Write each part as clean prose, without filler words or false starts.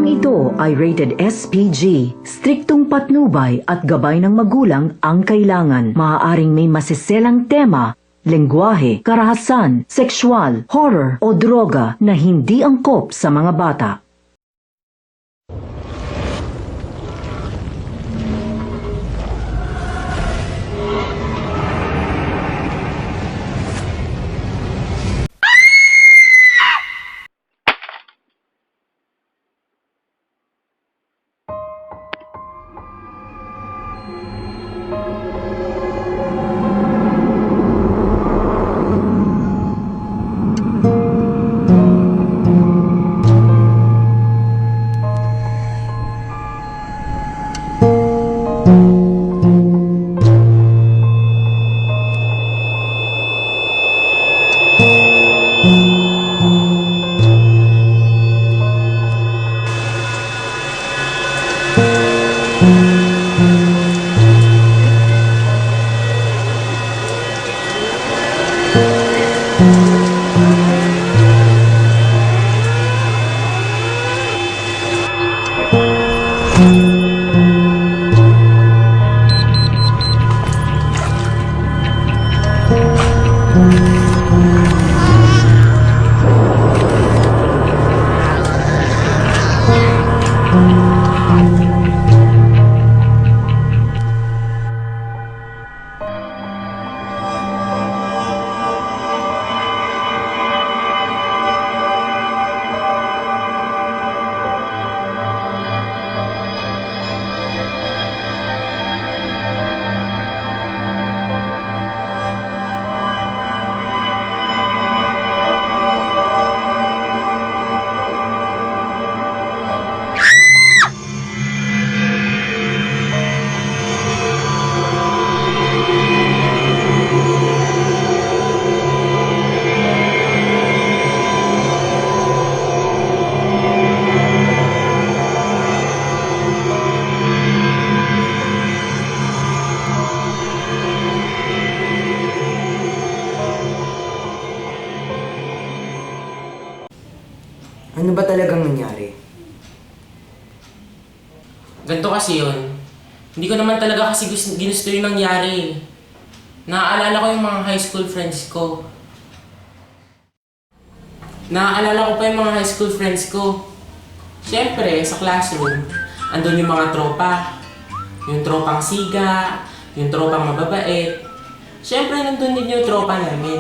ito ay rated SPG. Striktong patnubay at gabay ng magulang ang kailangan. Maaaring may masiselang tema, lengguwahe, karahasan, sexual, horror o droga na hindi angkop sa mga bata. Ano ba talagang nangyari? Ganito kasi yun. Hindi ko naman talaga kasi ginusto yung nangyari. Naaalala ko yung mga high school friends ko. Siyempre, sa classroom, andun yung mga tropa. Yung tropang siga, yung tropang mababait. Siyempre, nandun din yung tropa namin.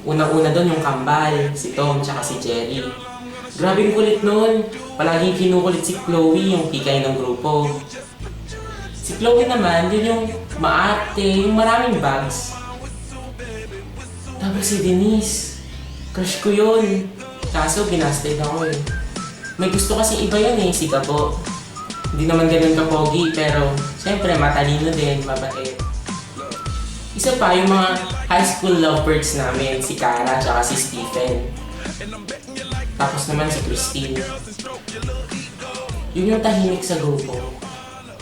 Unang-una doon yung kambal, si Tom, tsaka si Jerry. Grabing kulit nun. Palaging kinukulit si Chloe, yung pikay ng grupo. Si Chloe naman, yun yung maarte, yung maraming bags. Tapos si Denise, crush ko yun. Kaso binasted ako eh. May gusto kasi iba yun eh, si Gabo. Hindi naman ganun kapogi, pero siyempre matalino din, mabait. Isa pa yung mga high school lovebirds namin, si Cara at si Stephen. Tapos naman si Christine. Yun yung tahimik sa grupo.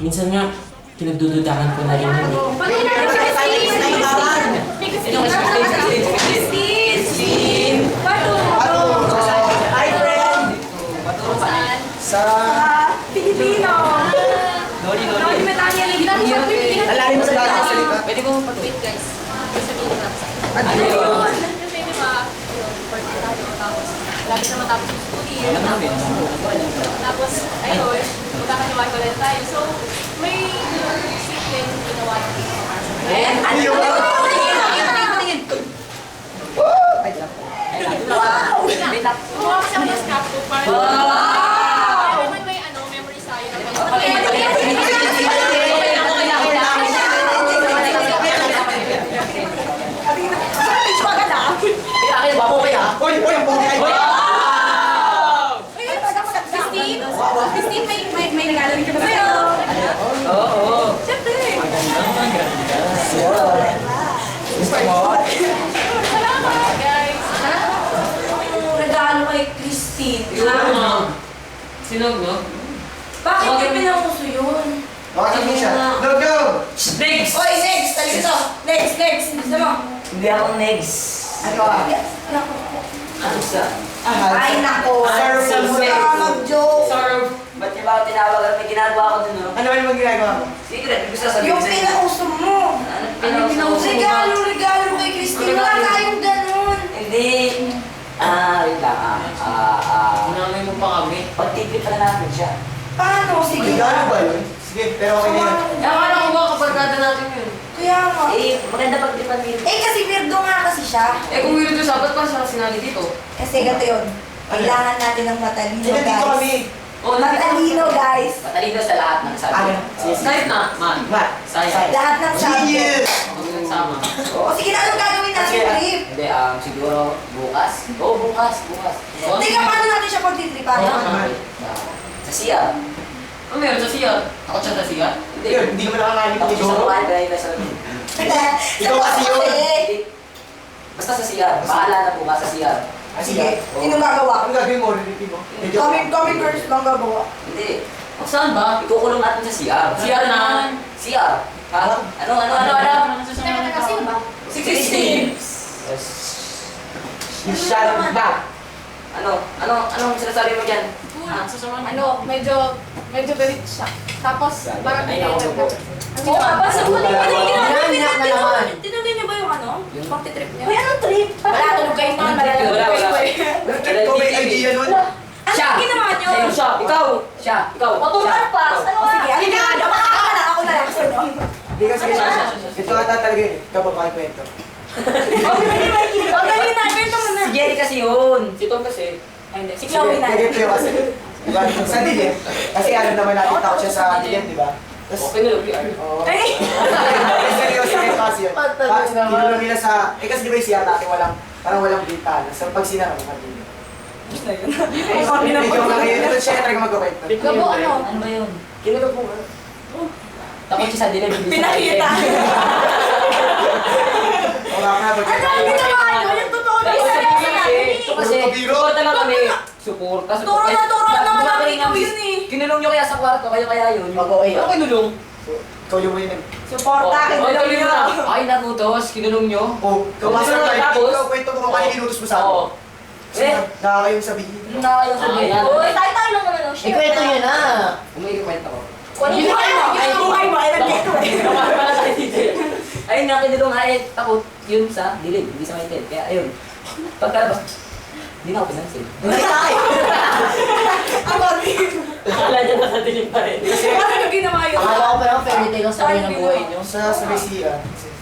Minsan nga, pinagdududahan ko na rin yun. Christine! Hi, friend! Sa Pilipino! Lori, alalim mo sa lahat ng salita. Pwede ko mag-wait guys. Sabihin ko lang sa Ano yun? Kasi diba, tapos lagi na matapos yung school year. Tapos, ayun, magkakaniwan ko rin tayo. So, may simpleng ginawa ng mga Ano yun? Kumuha kasi ako ng scrapbook para may memories tayo. Christine, may nag-alala ka ba sa'yo? Oo. Siyempre. Salamat, guys. Regalo kay Christine. Sinog, no? Bakit niya pinauso yun? Bakit mo siya? Go! Next! Oy, next! Talig ito! Next! Gusto mo? Hindi ako next. Ano ka? Ano sa? Ay, nako! Ay, Sir, sir, huwag ka mag-joke! Sorry. ako tinawag. May ginagawa ko dun, no? Ano ba yung ginagawa mo? Secret, gusto sabihin Yung sa'yo. pinauso mo. Ano pinauso mo? Regalo kay Christine. Wala tayong ganun. Hindi. Wait lang. Hinamay mo pa kami. Pag-tipid pala natin siya. Paano? Sige. Regalo ba yun? Sige, pero okay na yan. Akala ko ba kabarkada natin yun? Kaya nga. Maganda pag-tipid dito. Kasi weirdo nga kasi siya. Kung weirdo siya, ba't pa siya sinali dito? Kasi ganito yun. Kailangan natin ng matalino, Hindi, dito kami. guys. Matalino, guys. Matalino sa lahat ng sabi. Ano? Sige, sige. Kahit na, man. Ma. Sayang. Lahat ng subject. Genius! Huwag mo nagsama. O sige na, anong gagawin natin, Sige. trip? Hindi, siguro bukas. Oo, bukas. Teka, paano natin siya pagtitripan? Sa siya. Ano meron sa siya? Ako siya sa siya? Yun, hindi mo nakakalit Ako ni siya sa Joro. kumain, kaya sa Ikaw kasi yun. Basta sa siya. Bahala na bukas sa siya. Sige, sino gagawa? Ano gagawin mo? Rinitin mo? Medyo. Kami girls lang gagawa. Hindi. Saan ba? Ikukulong natin sa siya. CR na. Siya. Ha? Ano? Teka, sino ba? Si Christine! Yung shadow back. Anong sinasabi mo dyan? Medyo galit siya. Tapos, parang Ay, ako po. Oo nga ba? Sa huli, Tinugin niyo ba yung ano? Yung Pagtitrip niyo? Uy, anong trip? Malatulog kayo naman, malatulog Wala. Ikaw may idea nun? Siya! Ano ginawa niyo? Sa'yo siya! Ikaw! Ikaw! Motor pass. Ano Oh, nga? Sige, ano nga? Makakaka na ako na lang. Hindi kasi ito ata talaga yun. Ikaw pa pakikwento. O, dali na. Kwento mo na. Si Jerry kasi yun! Si Tom kasi. Si Chloe na. Sige, pero kasi. Diba? Sa dilim. Kasi ano naman natin takot siya sa dilim, di ba? Tapos, Okay na lang, PR. oo. Ay! Seryoso kayo kasi yun. Tinulong nila sa, kasi di ba yung siya natin parang walang bintana. So pag sinara mo, madilim. Medyo nga ngayon, ito siya talaga magkakwento. Gabo, ano? Ano ba yun? Kinulog mo ba? Takot siya sa dilim. Pinakita. O nga pa, Ano ang ginawa niyo? Yung totoo na isa. Ito kasi, suporta lang kami. Suporta. Turo na naman namin ikaw yun eh. Kinulong nyo kaya sa kwarto, kayo kaya yun. Ano kinulong? ikaw yung yun. Suporta. Ay, tuloy mo na. Ay, nagutos, kinulong nyo. O, ikaw master Tapos? card, ikaw kwento mo kung paano inutos mo sa Oo. akin. Nakakayong sabihin. Ano na kayo sabihin? Ah, Uy, tayo lang naman. Ikwento nyo na. Umiikwento ko. Yung buhay mo. Ay, nag-get ko eh. Ayun nga, kinulong nga eh, takot yun sa dilim, hindi sa maitin. Kaya ayun, pagkalabas, hindi na ako pinansin. Ako rin. Akala niya nasa dilim pa rin. Ano yung ginawa yun? Akala ko parang fairy tale ang sabi ng buhay nyo. Sa may siya.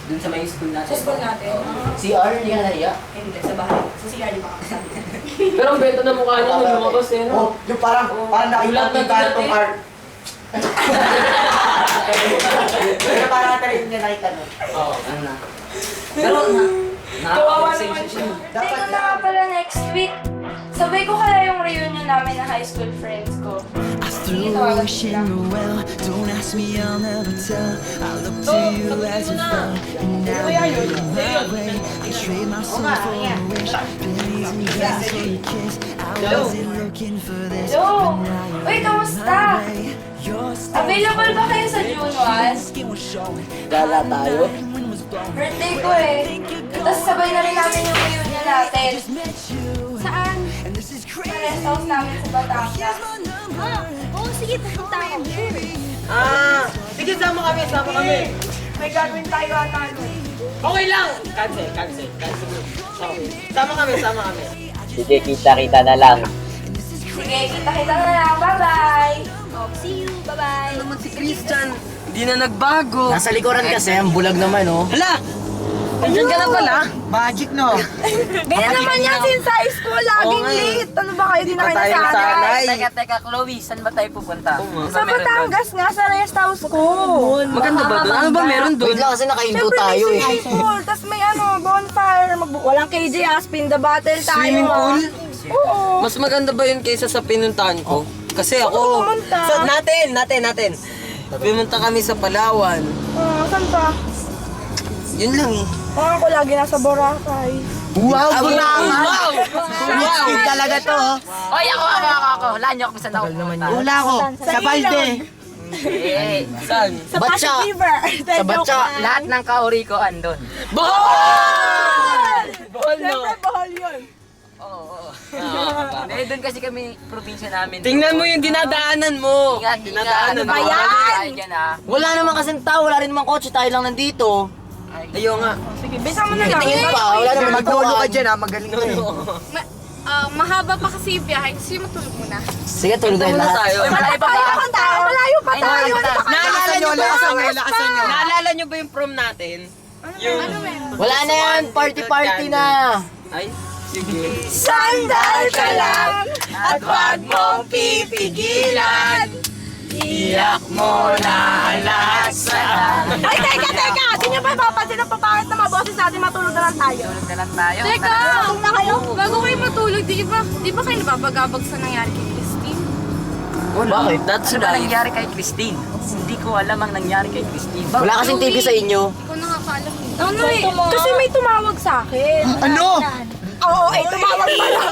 Dun sa may school natin. Sa school natin. CR, hindi ka na nahiya? Hindi, sa bahay. Sa CR, di ba kakasama? Pero ang benta na mukha niya nung lumabas eh, no? Oh, yung parang nakita Gulat na yung kartong gulat eh. art. Pero parang talaga niya nakita nun. Oo. Ano na? Pero Kawawa naman siya. Dapat Teka na nga pala next week. Sabay ko kaya yung reunion namin ng high school friends ko. Sige, tawagan ko sila. well. Don't ask me, I'll never tell. I look to you as a friend, and now you're my way. I trade my soul for a wish. Billions and dance for a kiss. I wasn't looking for this, Hello! but now you're Uy, kamusta? You're Available ba kayo sa June 1? skin was showing. gala tayo. Wind was blowing. Birthday ko eh. Tapos sabay na rin namin yung reunion natin. Met you, Saan? and this is Sa crazy. rest house namin sa Batangas. Oo, sige, pupunta ako. Sige, sama kami. May gagawin tayo ata. Okay lang. Cancel. Okay. Sama kami. Sige, kita-kita na lang. Sige, kita-kita na lang. Bye-bye! Oh, see you, bye-bye. Hindi na nagbago. Nasa likuran kasi, ang bulag naman oh. Hala! Nandiyan ka na pala? Magic, no? Ganyan naman yan since high school. Laging late. Ano ba kayo? Di na kayo nasanay. Teka, Chloe, saan ba tayo pupunta? Sa Batangas nga, sa rest house ko. Maganda ba doon? Ano ba meron doon? Wait lang kasi nakahinto Siyempre tayo may eh. swimming pool. Tapos may bonfire. Walang KJ, spin the bottle tayo. Swimming pool? Oo. Mas maganda ba yun kaysa sa pinuntahan ko? Kasi ako... pumunta? Natin. Pumunta kami sa Palawan. Saan pa? Yun lang eh. Ako lagi nasa Boracay. Wow! Wow! Talaga to. Oy, ako. Wala niyo ako saan ako pumunta. Wala ko. Sa Balde. Eh, Saan? Sa Pasig River. sa Batsa, lahat ng kauri ko andon. Bohol! Bohol no. Siyempre, Bohol yun. Oo. Eh, doon kasi kami, probinsya namin. Tingnan mo yung dinadaanan mo. Ingat, Dinadaanan mo. Ayan! Dyan ah. Wala naman kasing tao, wala rin naman kotse, tayo lang nandito. Ayaw nga. Sige, bisa mo na lang. Tingin pa, wala naman magtulog ka dyan ha, magaling ka eh. Mahaba pa kasi yung biyahe. Gusto yung matulog muna. Sige, tulog tayo lahat. Malayo pa ba? Malayo pa tayo. Naalala nyo ba? Lakasan nyo. Naalala nyo ba yung prom natin? Wala na yan, party-party na. Ay, sige. Sandal ka lang at wag mong pipigilan. Iyak mo na lahat sa... Ay, teka! Di niyo ba papansin ang papangit na mga boses natin? Matulog na lang tayo. Tulog na lang tayo. Teka! Tulog na kayo. Bago kayo matulog, di ba kayo nababagabag sa nangyari kay Christine? Bakit? That's Ano ba nangyari kay Christine? Hindi ko alam ang nangyari kay Christine. Wala kasing TV sa inyo. Ikaw nakakaalam. Ano eh? Kasi may tumawag sa akin. Ano? Oo, tumawag pa lang.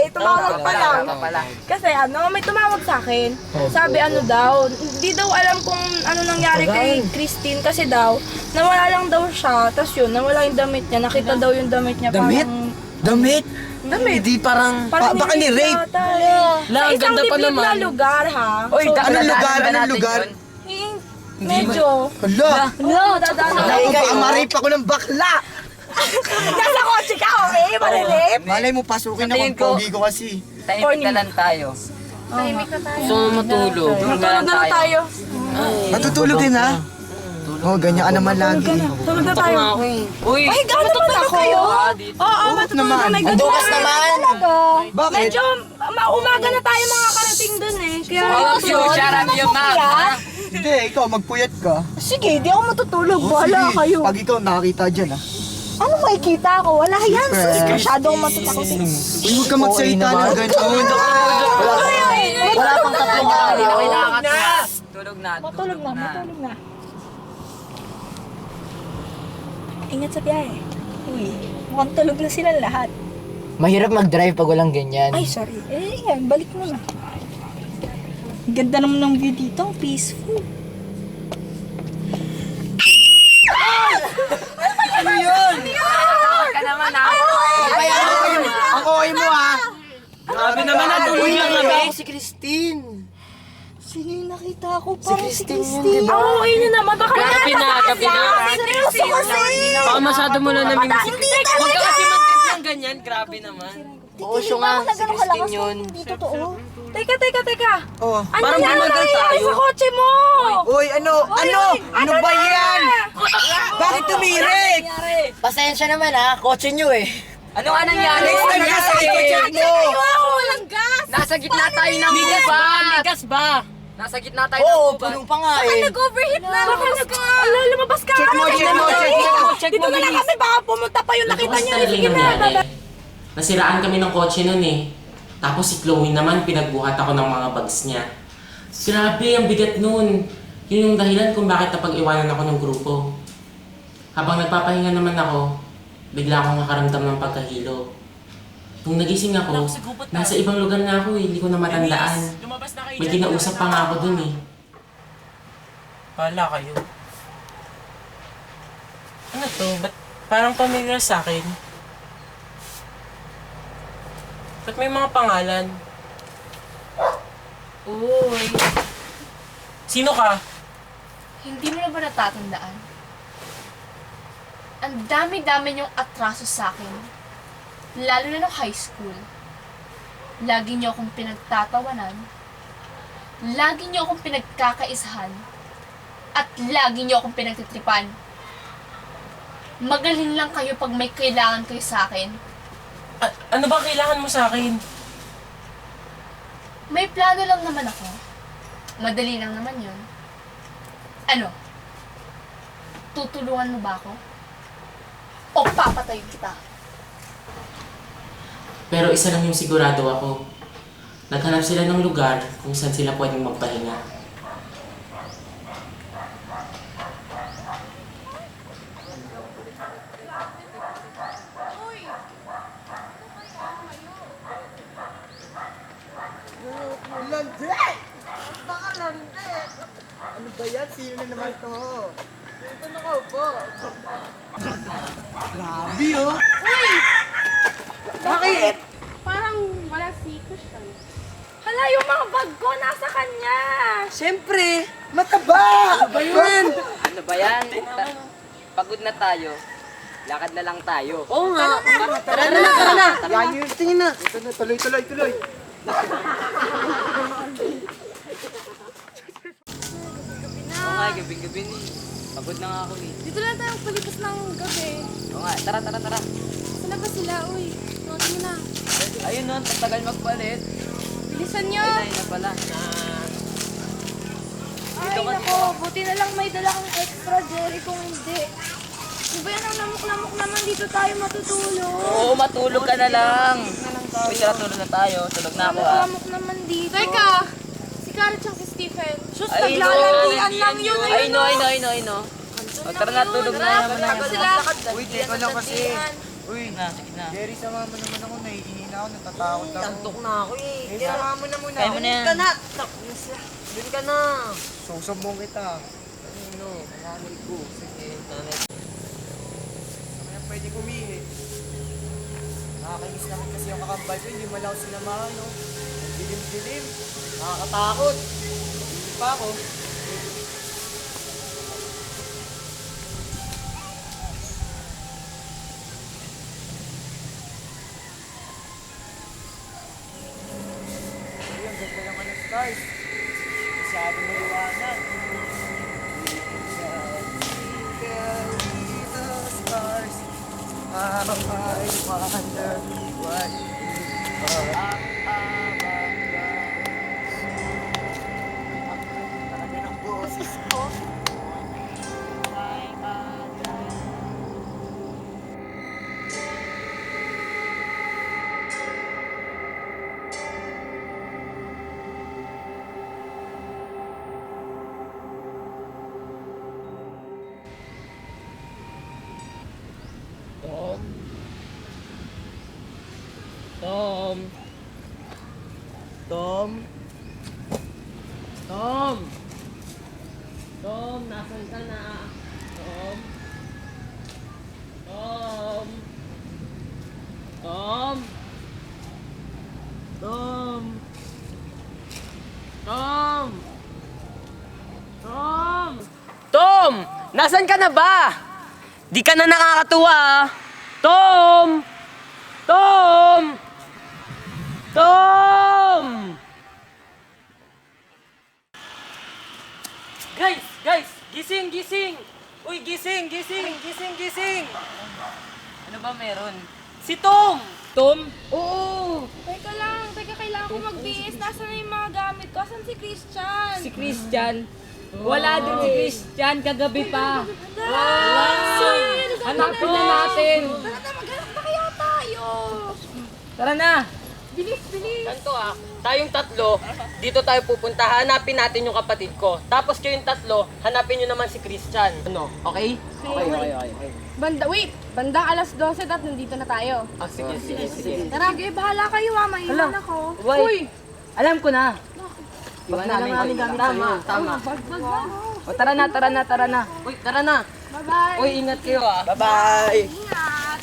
Tumawag pa lang. Pala. Kasi may tumawag sa akin. Sabi daw, hindi daw alam kung ano nangyari kay Christine kasi daw, nawala lang daw siya. Tapos yun, nawala yung damit niya. Nakita daw yung damit niya. Damit? Damit? Hindi parang... Baka ni-rape. Sa isang liblib na lugar ha. Uy, So, Anong lugar? dadaanan ba Anong natin lugar? yun? medyo. Hala! Dadaanan. Baka ma-rape ako ng bakla! Nasa kotse ka, okay? Marilip. Malay mo, pasukin ako Tingin ng ko- pogi ko kasi. Tahimik na lang tayo. Tahimik na tayo. Gusto mo matulog. Tulog na lang tayo. Matutulog din ha? Oh, ganyan ka naman lagi. Tulog na tayo. Uy! Ay, gano'n naman ako. Oo, Bukas naman. May Ang dukas ganun naman. talaga. Bakit? Medyo umaga na tayo makakarating dun eh. Kaya You shut up your mouth, ha? Hindi, ikaw magpuyat ka. Sige, di ako matutulog. Oh, Bahala sige. kayo. Pag ikaw nakakita dyan ha. Ano makikita ko? Wala yan. Secret. Masyadong matatakot. Uy, huwag ka magsalita ng ganun. Wala pang tatlong araw. Tulog na. Matulog na. Ingat sa biyahe. Uy, mukhang tulog na sila lahat. Mahirap mag-drive pag walang ganyan. Ay, sorry. Yan, balik mo na. Ganda naman ng view dito. Peaceful. Ano yun? Ka naman ha. Ang OA mo ha. Grabe naman, natulog lang kami. Si Christine. Sino yung nakita ko? Parang si Christine Christine. yun, di ba? Oo, yun naman. Baka Gabi na. seryoso kasi. Baka masyado mo na namimiss. Hindi Huwag ka talaga. kasi mag-trip ng ganyan. Grabe naman. Oo, siya nga. Si Christine yun. Hindi totoo. Teka. Oh. Ano Parang yan bumagal nangyayari tayo. sa kotse mo? Uy, ano Ano ba na? yan? Bakit tumirik? Pasensya naman ha, kotse nyo eh. Ano nga nangyari? Next time nasa ikot mo. Walang gas! Nasa gitna tayo ng Migas ba? gubat. Migas ba? Nasa gitna tayo ng Oo, gubat. puno pa nga eh. Nag-overheat na. Lumabas ka. Check mo. Dito na lang kami. Baka pumunta pa yung nakita niyo. Sige na. Nasiraan kami ng kotse nun eh. Tapos si Chloe naman, pinagbuhat ako ng mga bags niya. Grabe, ang bigat nun. Yun yung dahilan kung bakit napag-iwanan ako ng grupo. Habang nagpapahinga naman ako, bigla akong nakaramdam ng pagkahilo. Nung nagising ako, nasa ibang lugar na ako eh, hindi ko na matandaan. May kinausap pa nga ako dun eh. Pala kayo. Ano to? Ba't parang familiar sa akin? Ba't may mga pangalan? Uy. Sino ka? Hindi mo na ba natatandaan? Ang dami-dami niyong atraso sa akin. Lalo na nung high school. Lagi niyo akong pinagtatawanan. Lagi niyo akong pinagkakaisahan. At lagi niyo akong pinagtitripan. Magaling lang kayo pag may kailangan kayo sa akin. Ano ba kailangan mo sa akin? May plano lang naman ako. Madali lang naman yun. Ano? Tutulungan mo ba ako? O papatayin kita? Pero isa lang yung sigurado ako. Naghanap sila ng lugar kung saan sila pwedeng magpahinga. Landi! Baka landi! Ano ba yan? Sino na naman to? Dito na ko po. Grabe oh! Bakit? Parang wala si Wala yung mga bag ko, nasa kanya. Siyempre, mataba! Ano ba yun? Ano ba yan? Pagod na tayo. Lakad na lang tayo. Oo nga. Tara na. Yan yun, tingin na. Ito na, tuloy. Oo nga, gabi-gabi ni. Pagod na nga ako eh. Dito na tayo palipas ng gabi. Oo nga, tara. Saan na ba sila? Uy, tingin na. Ayun nun, tagal magpalit. Bilisan nyo. Ayun na pala. Ay, nako, buti na lang may dala kang extra, Jerry, kung hindi. Di ba yan ang lamok-lamok naman, dito tayo matutulog. Oo, matulog ka na lang. Uy, tara, tulog na tayo. Tulog na ako ah. Lamok naman dito. Teka! Si Karen tsaka si Stephen. Sus, Ay, naglalandian lang yun. I know. O, tara na, tulog na naman na yun. Sila. Uy, teka lang kasi. Uy, Sige na. Jerry, sama mo naman ako. Nahihina ako, natatakot ako. Tantok na ako eh. Sama mo na muna. Kaya mo na yan. Doon ka na. Susubong kita. Ano, nanay ko. Sige, nanay. Kaya pwede kumihi. Nakakainis naman kasi yung kakambal ko. Hindi malaw sinamahan, no? Dilim-dilim. Nakakatakot. Hindi pa ako. Ayun, ganda ng ano, stars. Masyado maliwanag. Stars. I wonder what talaga ng boses ko. Tom, nasan ka na? Tom? Tom! Nasan ka na ba? Di ka na nakakatuwa ah. Tom! Guys! Gising! Uy, gising! Ano ba meron? Si Tom! Oo! Teka, kailangan ko magbihis. Nasaan na yung mga gamit ko? Asan si Christian? Si Christian? Wala din si Christian, kagabi pa. Hanapin na natin. Tara, maghanap na kaya tayo. Tara na. Bilis. Ganito ah, tayong tatlo, dito tayo pupunta, hanapin natin yung kapatid ko. Tapos kayong tatlo, hanapin nyo naman si Christian. Ano, okay? Okay. Bandang alas 12 at nandito na tayo. Sige. Tara, sige, bahala kayo maiwan ako. Uy, alam ko na. Iwan namin gamit Tama. O, tara na. Uy, tara na. Bye-bye. Uy, ingat kayo ah. Bye-bye! Ingat.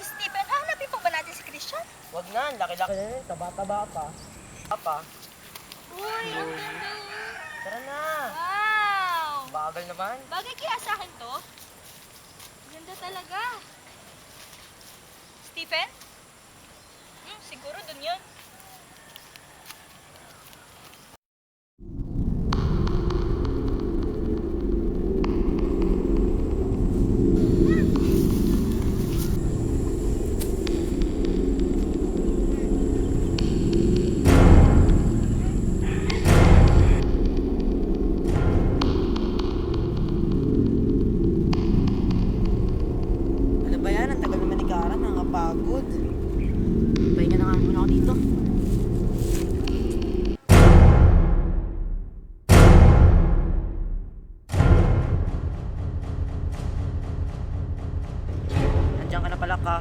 Stephen, hanapin pa ba natin si Christian? Wag na, laki-laki na yun. Taba-taba pa. Uy, ang ganda. Tara na! Wow! Bagal naman. Bagay kaya sa akin to? Ganda talaga. Stephen? Siguro dun yun. Ano ba yan? Ang tagal naman ni Kara, nakapagod. Pahinga na nga muna ako dito. Nandiyan ka na pala ka.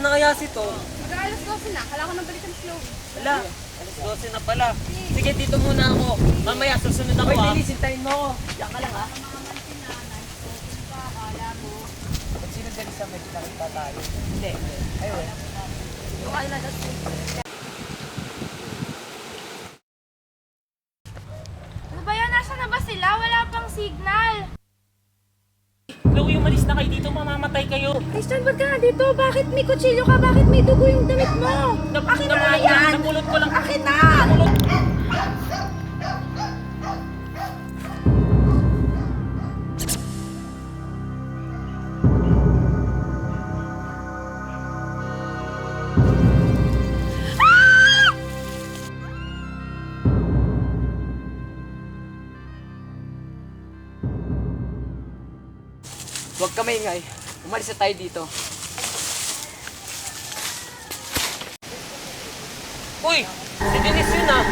na kaya si Tom? Mag-aalas 12 na. Kala ko nang balikan si Chloe. Wala. Alas 12 na pala. Sige, dito muna ako. Mamaya, susunod ako. Wait, Denise, hintayin mo ako. Diyan ka lang, ha? Ba't sino dyan sa medyo nakita tayo? Hindi. Ayun. Yung alagas ko. Ano ba yan? Nasaan na ba sila? Wala pang signal. Chloe, umalis na kayo dito. Mamamatay kayo. Christian, ba't ka na dito? Bakit may kutsilyo ka? Bakit may dugo yung damit mo? Akin na nga yan! Napulot ko lang. Akin na! Huwag ka maingay. Umalis na tayo dito. Uy! Si Denise yun ah!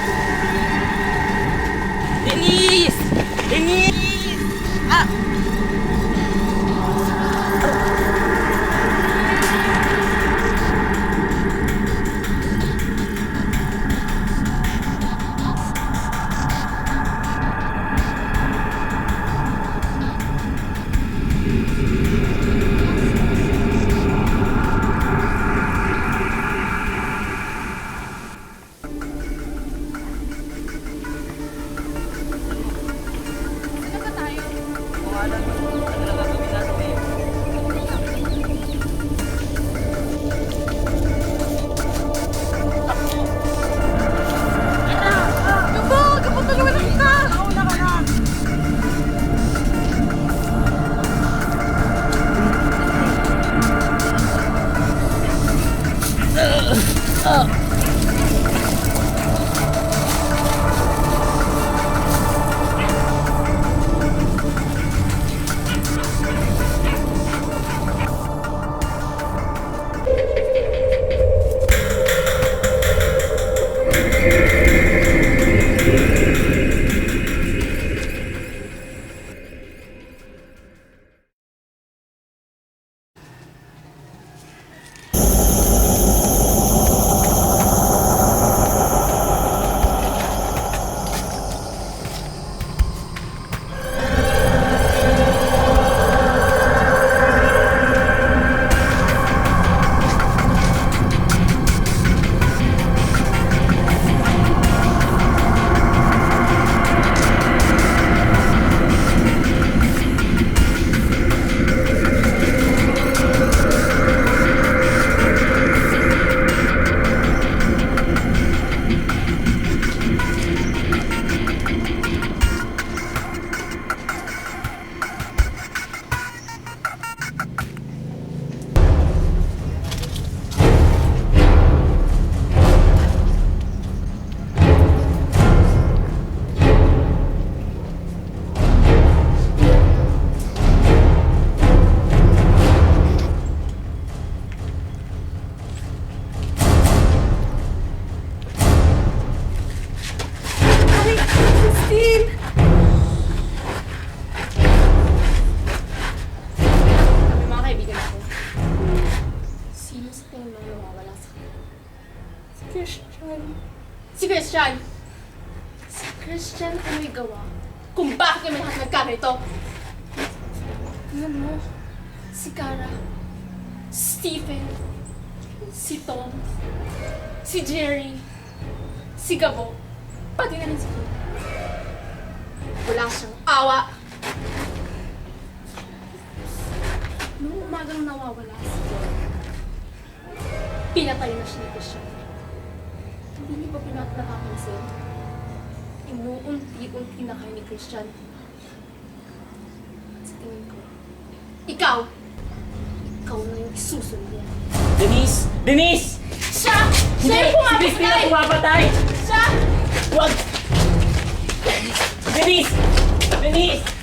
Denise! Denise! Ah! Si Christian! Si Christian ang may gawa kung bakit kami lahat nagkarito. Tingnan mo, si Cara, Stephen, si Tom, si Jerry, si Gabo, pati na rin si Kim. Wala siyang awa. Noong umagang nawawala si Kim, pinatay na siya ni Christian. Hindi niyo ba pinakapansin? Inuunti-unti na kayo ni Christian. Sa tingin ko, ikaw na yung isusunod niya. Denise! Denise! Siya! Siya yung Si Christine ang pumapatay! pumapatay! Siya! Huwag! Denise! Denise!